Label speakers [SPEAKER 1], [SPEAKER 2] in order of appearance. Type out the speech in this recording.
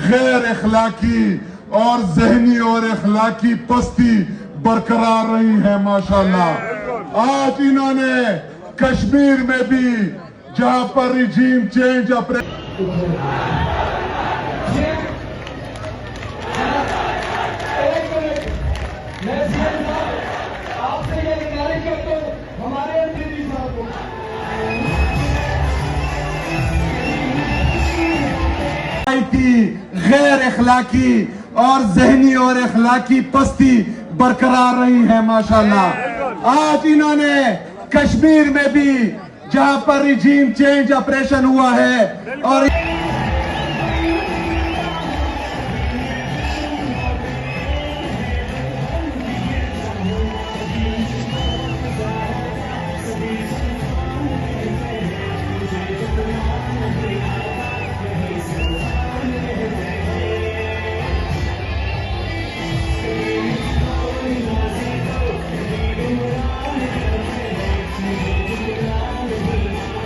[SPEAKER 1] गैर अखलाकी और जहनी और अखलाकी पस्ती बरकरार रही है माशाल्लाह। आज इन्होंने कश्मीर में भी जहां पर रिजीम चेंज
[SPEAKER 2] आपसे ये गुजारिश करते हैं हमारे एमपी साहब को
[SPEAKER 1] की गैर अखलाकी और जहनी और अखलाकी पस्ती बरकरार रही है माशाल्लाह। आज इन्होंने कश्मीर में भी जहां पर रिजीम चेंज ऑपरेशन हुआ है और